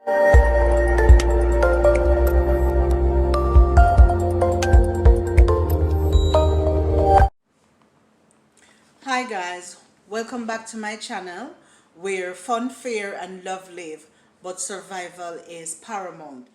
Hi guys, welcome back to my channel where fun, fair and love live, but survival is paramount.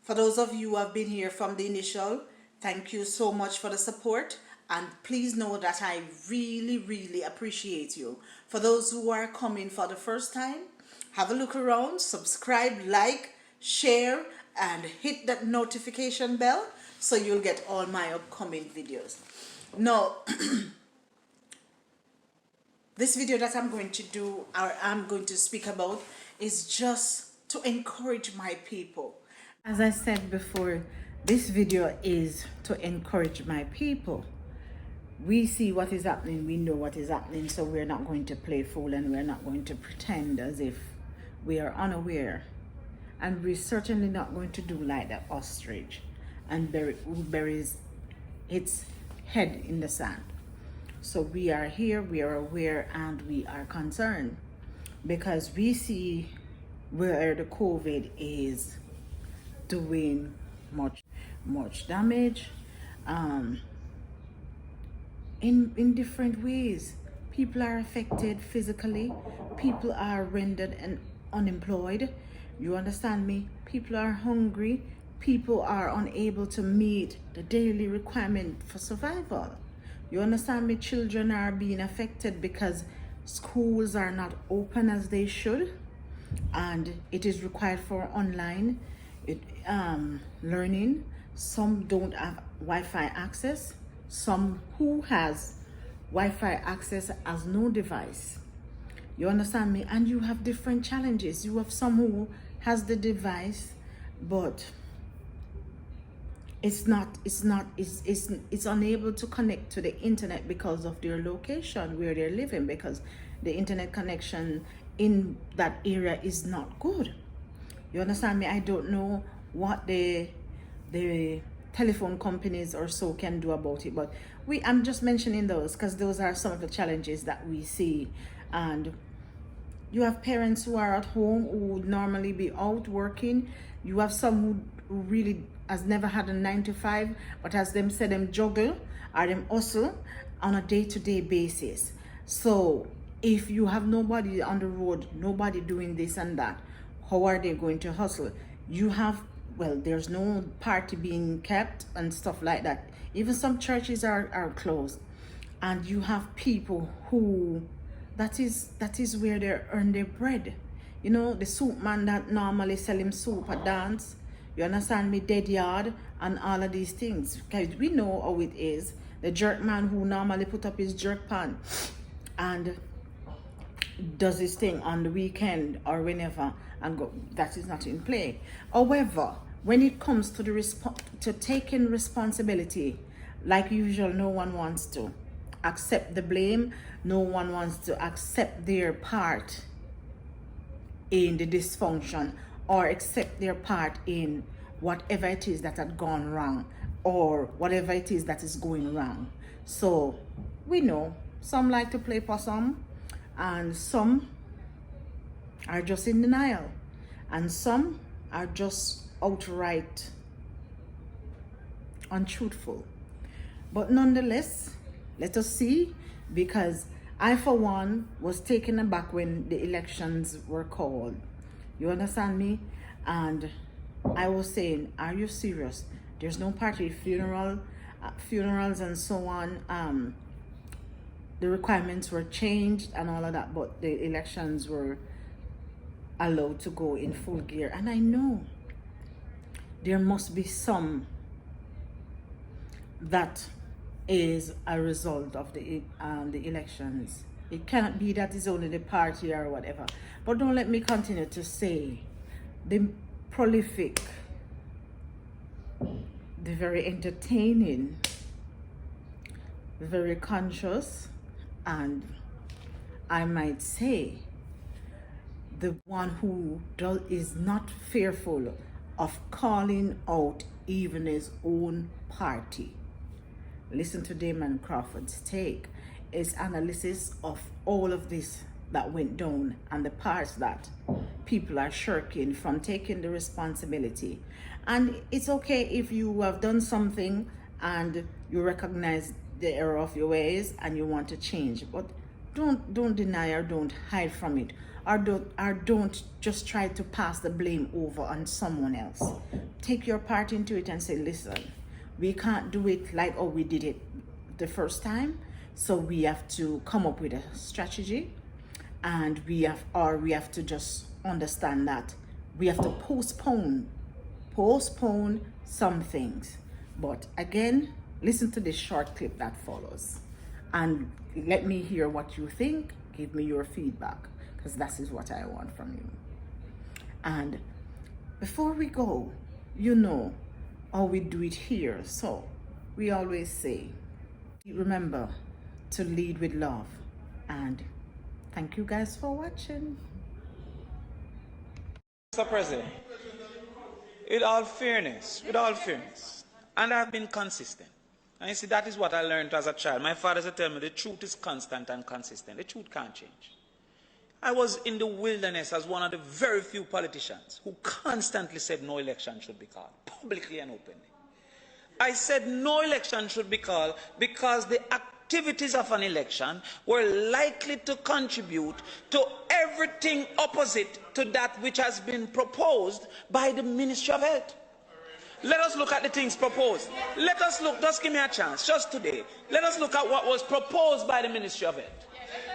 For those of you who have been here from the initial, thank you so much for the support, and please know that I really appreciate you. For those who are coming for the first time, have a look around, subscribe, like, share and hit that notification bell so you'll get all my upcoming videos. Now, this video that I'm going to do, or I'm going to speak about, is just to encourage my people. As I said before, this video is to encourage my people. We see what is happening, we know what is happening, so we're not going to play fool and we're not going to pretend as if we are unaware. And we're certainly not going to do like that ostrich and who buries its head in the sand. So we are here, we are aware, and we are concerned because we see where the COVID is doing much damage in different ways. People are affected physically, people are rendered and unemployed. You understand me? People are hungry, people are unable to meet the daily requirement for survival. You understand me? Children are being affected because schools are not open as they should, and it is required for online learning. Some don't have Wi-Fi access. Some who has Wi-Fi access has no device. You understand me? And you have different challenges. You have some who has the device, but it's unable to connect to the internet because of their location where they're living, because the internet connection in that area is not good. You understand me? I don't know what the telephone companies or so can do about it, but I'm just mentioning those because those are some of the challenges that we see. And you have parents who are at home who would normally be out working. You have some who really has never had a 9 to 5, but as them say, them juggle or them hustle on a day-to-day basis. So if you have nobody on the road, nobody doing this and that, how are they going to hustle? You have, well, there's no party being kept and stuff like that. Even some churches are closed, and you have people who that is where they earn their bread. You know, the soup man that normally sell him soup at dance, you understand me, dead yard and all of these things, because we know how it is. The jerk man who normally put up his jerk pan and does his thing on the weekend or whenever and go, that is not in play. However, when it comes to to taking responsibility, like usual, no one wants to accept the blame. No one wants to accept their part in the dysfunction or accept their part in whatever it is that had gone wrong or whatever it is that is going wrong. So we know some like to play possum, and some are just in denial, and some are just outright untruthful. But nonetheless, let us see, because I for one was taken aback when the elections were called. You understand me? And I was saying, are you serious? There's no party, funerals and so on. The requirements were changed and all of that, but the elections were allowed to go in full gear. And I know there must be some that is a result of the elections. It cannot be that it's only the party or whatever. But don't let me continue to say the prolific, the very entertaining, the very conscious, and I might say the one who is not fearful of calling out even his own party. Listen to Damion Crawford's take, his analysis of all of this that went down and the parts that people are shirking from taking the responsibility. And it's okay if you have done something and you recognize the error of your ways and you want to change, but don't deny or don't hide from it, or don't just try to pass the blame over on someone else. Take your part into it and say, listen, we can't do it like how we did it the first time, so we have to come up with a strategy, and we have to just understand that we have to postpone some things. But again, listen to this short clip that follows and let me hear what you think. Give me your feedback, because that is what I want from you. And before we go, you know how we do it here. So we always say, remember to lead with love. And thank you guys for watching. Mr. President, with all fairness, and I've been consistent. And you see, that is what I learned as a child. My father used to tell me the truth is constant and consistent. The truth can't change. I was in the wilderness as one of the very few politicians who constantly said no election should be called, publicly and openly. I said no election should be called because the activities of an election were likely to contribute to everything opposite to that which has been proposed by the Ministry of Health. Let us look at the things proposed. Let us look, just give me a chance, just today. Let us look at what was proposed by the Ministry of Health.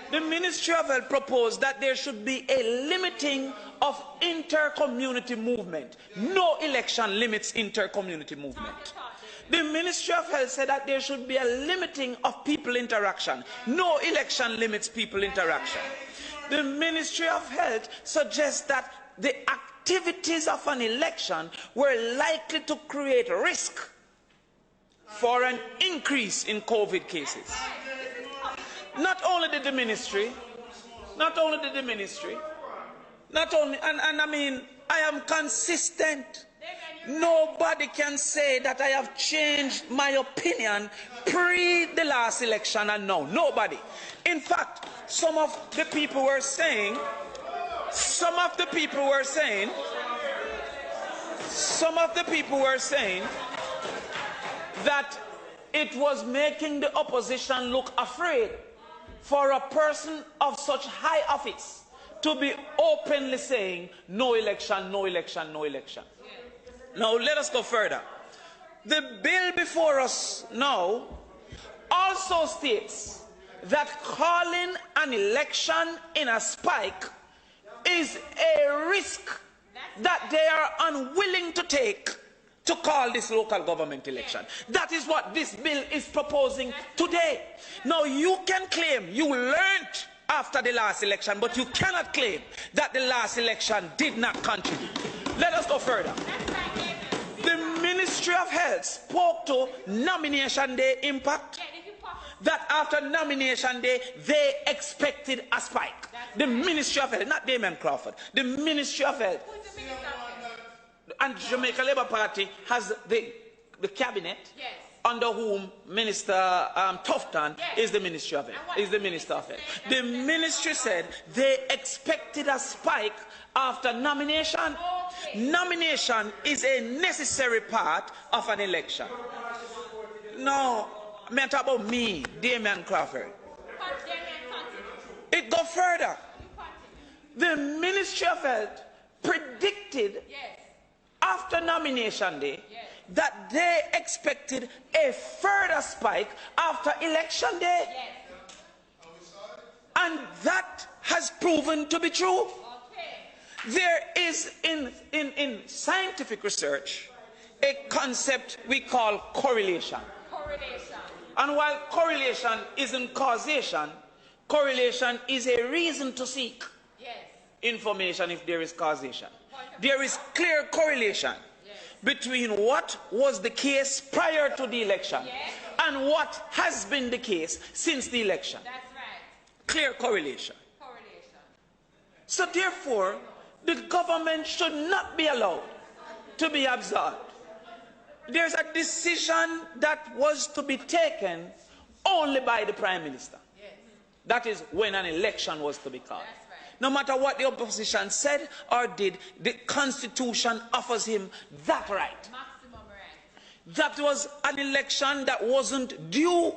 The Ministry of Health proposed that there should be a limiting of inter-community movement. No election limits inter-community movement. The Ministry of Health said that there should be a limiting of people interaction. No election limits people interaction. The Ministry of Health suggests that the activities of an election were likely to create risk for an increase in COVID cases. Not only did the ministry, and I mean, I am consistent. Nobody can say that I have changed my opinion pre the last election and now. Nobody. In fact, some of the people were saying that it was making the opposition look afraid for a person of such high office to be openly saying no election, no election, no election. Now let us go further. The bill before us now also states that calling an election in a spike is a risk that they are unwilling to take to call this local government election. That is what this bill is proposing today. Now you can claim you learned after the last election, but you cannot claim that the last election did not contribute. Let us go further. The Ministry of Health spoke to nomination day impact, that after nomination day they expected a spike. The Ministry of Health, not Damion Crawford, the Ministry of Health. And Jamaica Labour Party has the cabinet, yes, under whom Minister Tufton, yes, is the Ministry of Health. Is the Minister of Health. The ministry said they expected a spike after nomination. Okay. Nomination is a necessary part of an election. No, I'm talking about me, Damion Crawford. It go further. The Ministry of Health predicted, yes, after nomination day, yes, that they expected a further spike after election day. Yes. And that has proven to be true. Okay. There is in scientific research a concept we call correlation. And while correlation isn't causation, correlation is a reason to seek, yes, information if there is causation. There is clear correlation, yes, between what was the case prior to the election, yes, and what has been the case since the election. That's right. Clear correlation. So therefore, the government should not be allowed to be absolved. There's a decision that was to be taken only by the Prime Minister. Yes. That is when an election was to be called. No matter what the opposition said or did, the Constitution offers him that right. Maximum right. That was an election that wasn't due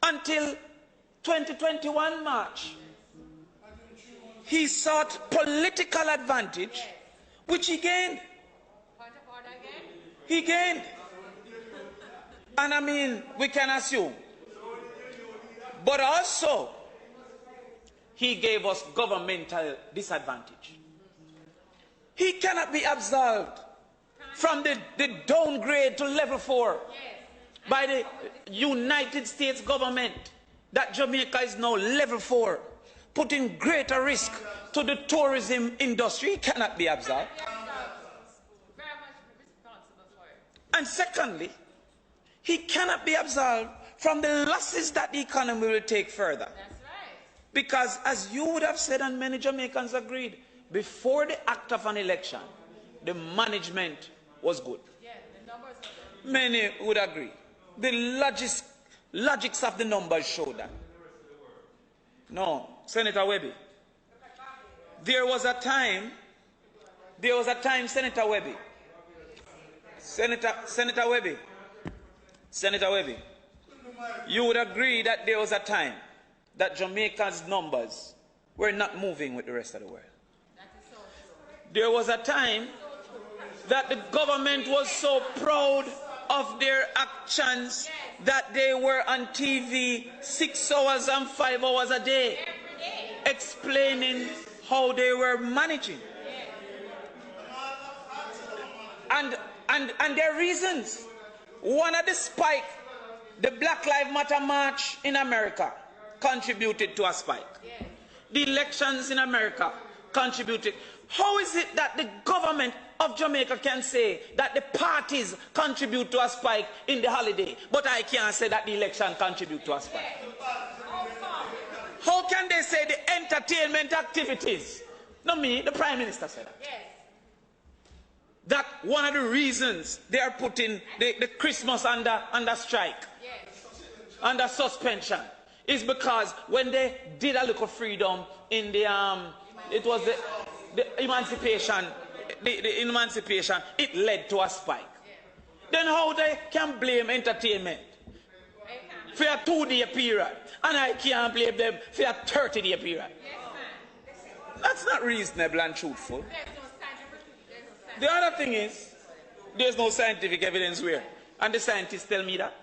until 2021 March. He sought political advantage, which he gained. Point of order again? He gained. And I mean, we can assume. But also, he gave us governmental disadvantage. He cannot be absolved from the downgrade to level 4 by the United States government that Jamaica is now level 4, putting greater risk to the tourism industry. He cannot be absolved. Very much responsible for it. And secondly, he cannot be absolved from the losses that the economy will take further. That's right. Because as you would have said, and many Jamaicans agreed, before the act of an election, the management was good. Yeah, the numbers are good. Many would agree. The logics of the numbers show that. No, Senator Webby. There was a time, Senator Webby. Senator Webby, you would agree that there was a time that Jamaica's numbers were not moving with the rest of the world. That is so true. There was a time that the government was so proud of their actions that they were on TV 6 hours and 5 hours a day explaining how they were managing. And their reasons. One of the spike, the Black Lives Matter march in America contributed to a spike. The elections in America contributed. How is it that the government of Jamaica can say that the parties contribute to a spike in the holiday, but I can't say that the election contribute to a spike? How can they say the entertainment activities? Not me, the Prime Minister said that. Yes. That one of the reasons they are putting the Christmas under strike, under suspension, is because when they did a little freedom in the it was the emancipation, the emancipation, it led to a spike. Then how they can blame entertainment for a 2-day period, and I can't blame them for a 30-day period? That's not reasonable and truthful. The other thing is, there's no scientific evidence where, and the scientists tell me that.